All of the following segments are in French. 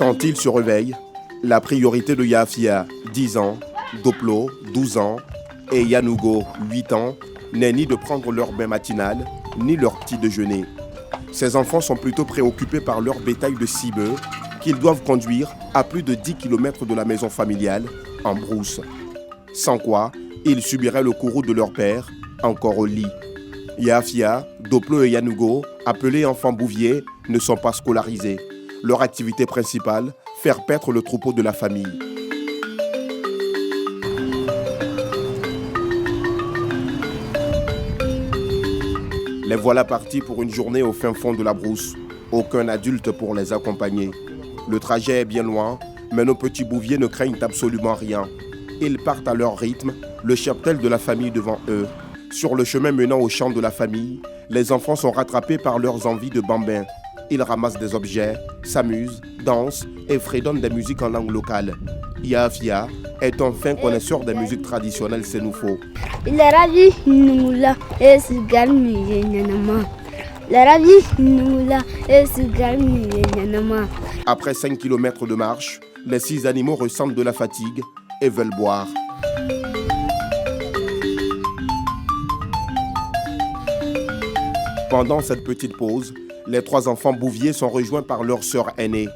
Quand ils se réveillent, la priorité de Yafia, 10 ans, Doplo, 12 ans, et Yanougo, 8 ans, n'est ni de prendre leur bain matinal, ni leur petit déjeuner. Ces enfants sont plutôt préoccupés par leur bétail de 6 bœufs qu'ils doivent conduire à plus de 10 km de la maison familiale, en brousse. Sans quoi, ils subiraient le courroux de leur père, encore au lit. Yafia, Doplo et Yanougo, appelés enfants bouviers, ne sont pas scolarisés. Leur activité principale, faire paître le troupeau de la famille. Les voilà partis pour une journée au fin fond de la brousse. Aucun adulte pour les accompagner. Le trajet est bien loin, mais nos petits bouviers ne craignent absolument rien. Ils partent à leur rythme, le cheptel de la famille devant eux. Sur le chemin menant au champ de la famille, les enfants sont rattrapés par leurs envies de bambins. Ils ramassent des objets, s'amusent, dansent et fredonnent des musiques en langue locale. Yafia est un fin connaisseur des musiques traditionnelles sénoufo. Après 5 km de marche, les 6 animaux ressentent de la fatigue et veulent boire. Pendant cette petite pause, les 3 enfants bouviers sont rejoints par leur sœur aînée.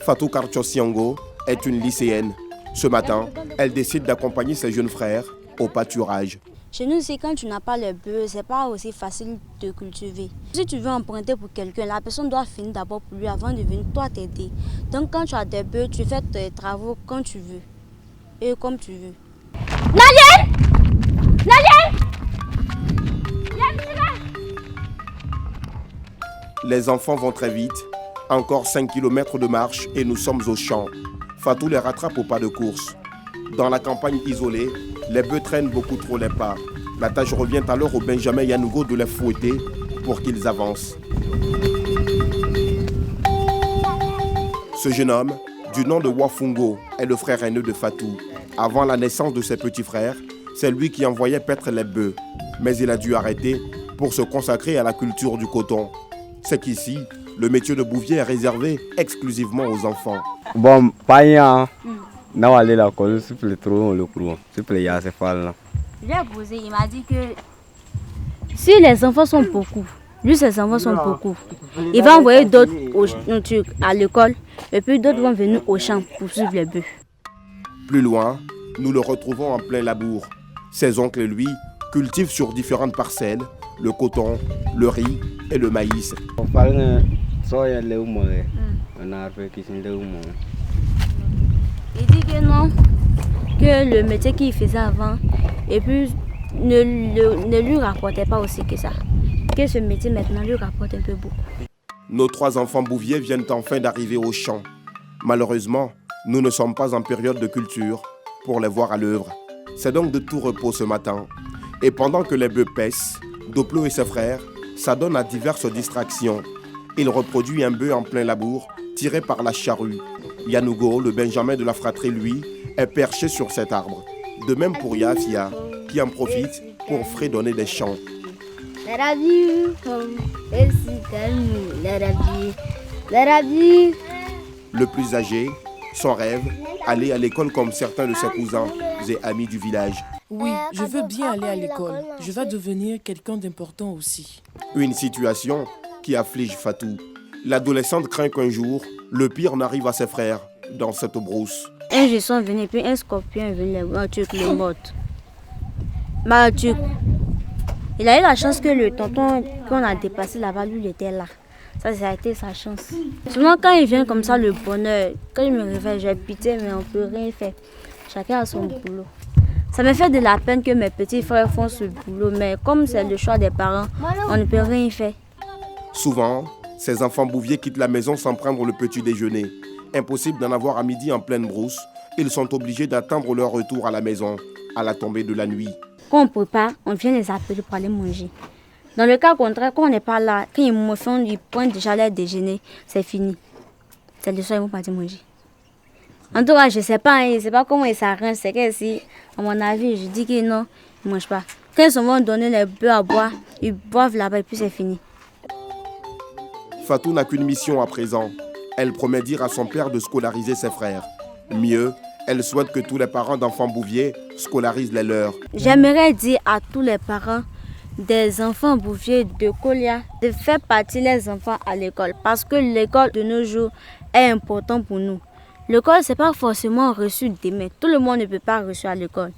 Fatou Kartiosiango est une lycéenne. Ce matin, elle décide d'accompagner ses jeunes frères au pâturage. Chez nous, c'est quand tu n'as pas le bœuf, c'est pas aussi facile de cultiver. Si tu veux emprunter pour quelqu'un, la personne doit finir d'abord pour lui avant de venir toi t'aider. Donc quand tu as des bœufs, tu fais tes travaux quand tu veux et comme tu veux. Nadienne! Les enfants vont très vite. Encore 5 km de marche et nous sommes au champ. Fatou les rattrape au pas de course. Dans la campagne isolée, les bœufs traînent beaucoup trop les pas. La tâche revient alors au Benjamin Yanougo de les fouetter pour qu'ils avancent. Ce jeune homme, du nom de Wafungo, est le frère aîné de Fatou. Avant la naissance de ses petits frères, c'est lui qui envoyait paître les bœufs. Mais il a dû arrêter pour se consacrer à la culture du coton. C'est qu'ici, le métier de bouvier est réservé exclusivement aux enfants. Bon, pas rien. Non, aller là, quand je suis trop le courant. Je suis là, c'est pas là. J'ai posé, il m'a dit que si les enfants sont beaucoup, lui ses enfants sont beaucoup, il va envoyer d'autres à l'école et puis d'autres vont venir au champ pour suivre les bœufs. Plus loin, nous le retrouvons en plein labour. Ses oncles, lui, cultivent sur différentes parcelles le coton, le riz et le maïs. Il dit que non, que le métier qu'il faisait avant et puis ne lui rapportait pas aussi que ça. Que ce métier maintenant lui rapporte un peu beaucoup. Nos 3 enfants bouviers viennent enfin d'arriver au champ. Malheureusement, nous ne sommes pas en période de culture pour les voir à l'œuvre. C'est donc de tout repos ce matin. Et pendant que les bœufs paissent, Doplo et ses frères s'adonnent à diverses distractions. Il reproduit un bœuf en plein labour, tiré par la charrue. Yanougo, le Benjamin de la fratrie, lui, est perché sur cet arbre. De même pour Yafia, qui en profite pour fredonner des chants. Le plus âgé, son rêve, aller à l'école comme certains de ses cousins et amis du village. Oui, je veux bien aller à l'école. Je vais devenir quelqu'un d'important aussi. Une situation qui afflige Fatou. L'adolescente craint qu'un jour, le pire n'arrive à ses frères dans cette brousse. Un jour, ils sont venus, puis un scorpion est venu le mort. Il a eu la chance que le tonton qu'on a dépassé là-bas, lui, il était là. Ça a été sa chance. Souvent, quand il vient comme ça, le bonheur, quand il me réveille, j'ai pitié, mais on ne peut rien faire. Chacun a son boulot. Ça me fait de la peine que mes petits frères font ce boulot, mais comme c'est le choix des parents, on ne peut rien faire. Souvent, ces enfants bouviers quittent la maison sans prendre le petit déjeuner. Impossible d'en avoir à midi en pleine brousse. Ils sont obligés d'attendre leur retour à la maison, à la tombée de la nuit. Quand on prépare, on vient les appeler pour aller manger. Dans le cas contraire, quand on n'est pas là, quand ils me font, ils prennent déjà leur déjeuner, c'est fini. C'est le soir, ils vont partir manger. En tout cas, je ne sais pas, comment ils s'arrangent. C'est que si, à mon avis, je dis que non, ils ne mangent pas. Quand ils vont donner les bœufs à boire, ils boivent là-bas et puis c'est fini. Fatou n'a qu'une mission à présent, Elle promet dire à son père de scolariser ses frères. Mieux, elle souhaite que tous les parents d'enfants bouviers scolarisent les leurs. J'aimerais dire à tous les parents des enfants bouviers de Kolia de faire partir les enfants à l'école parce que l'école de nos jours est importante pour nous. L'école, ce n'est pas forcément reçu demain. Tout le monde ne peut pas reçu à l'école.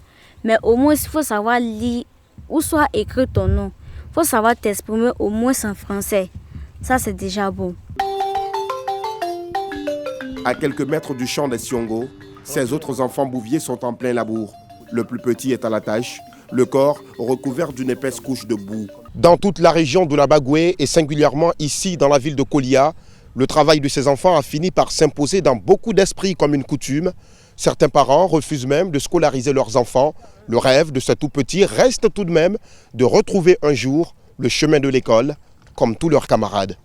Mais au moins, il faut savoir lire ou soit écrire ton nom. Il faut savoir t'exprimer au moins en français. Ça, c'est déjà bon. À quelques mètres du champ des Siongo, ces autres enfants bouviers sont en plein labour. Le plus petit est à la tâche, le corps recouvert d'une épaisse couche de boue. Dans toute la région de la Bagoué et singulièrement ici dans la ville de Kolia, le travail de ces enfants a fini par s'imposer dans beaucoup d'esprits comme une coutume. Certains parents refusent même de scolariser leurs enfants. Le rêve de ces tout-petits reste tout de même de retrouver un jour le chemin de l'école comme tous leurs camarades.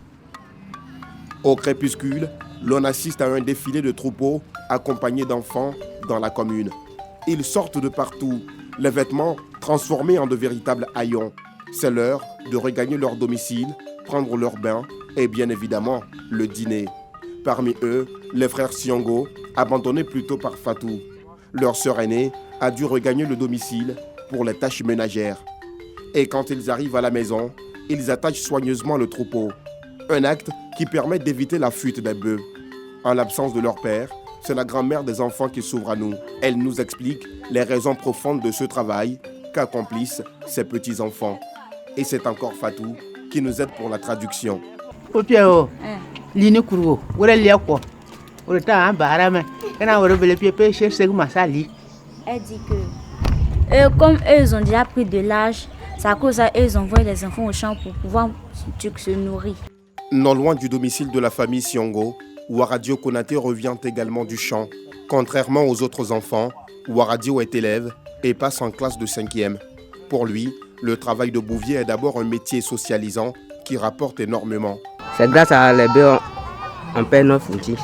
Au crépuscule, l'on assiste à un défilé de troupeaux accompagnés d'enfants dans la commune. Ils sortent de partout, les vêtements transformés en de véritables haillons. C'est l'heure de regagner leur domicile, prendre leur bain et bien évidemment le dîner. Parmi eux, les frères Siongo, abandonnés plus tôt par Fatou. Leur sœur aînée a dû regagner le domicile pour les tâches ménagères. Et quand ils arrivent à la maison, ils attachent soigneusement le troupeau. Un acte qui permet d'éviter la fuite des bœufs. En l'absence de leur père, c'est la grand-mère des enfants qui s'ouvre à nous. Elle nous explique les raisons profondes de ce travail qu'accomplissent ces petits-enfants. Et c'est encore Fatou qui nous aide pour la traduction. Elle dit que comme eux ils ont déjà pris de l'âge, c'est à cause d'eux ils envoient les enfants au champ pour pouvoir se nourrir. Non loin du domicile de la famille Siongo, Waradio Konaté revient également du champ. Contrairement aux autres enfants, Waradio est élève et passe en classe de 5e. Pour lui, le travail de bouvier est d'abord un métier socialisant qui rapporte énormément. C'est grâce à les bœufs on paie notre outils.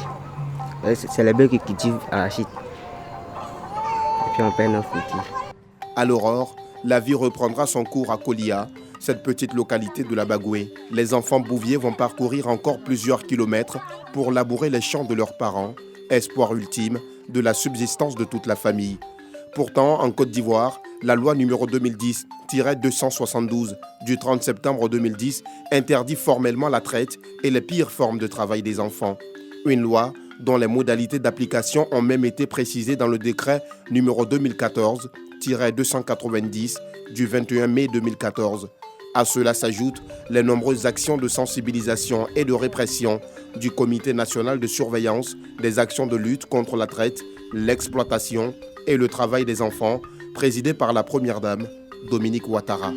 C'est les bœufs qui cultivent l'arachide. Et puis on paie notre outils. À l'aurore, la vie reprendra son cours à Kolia, cette petite localité de la Bagoué. Les enfants bouviers vont parcourir encore plusieurs kilomètres pour labourer les champs de leurs parents, espoir ultime de la subsistance de toute la famille. Pourtant, en Côte d'Ivoire, la loi numéro 2010-272 du 30 septembre 2010 interdit formellement la traite et les pires formes de travail des enfants. Une loi dont les modalités d'application ont même été précisées dans le décret numéro 2014-290 du 21 mai 2014. À cela s'ajoutent les nombreuses actions de sensibilisation et de répression du Comité national de surveillance des actions de lutte contre la traite, l'exploitation et le travail des enfants, présidé par la première dame, Dominique Ouattara.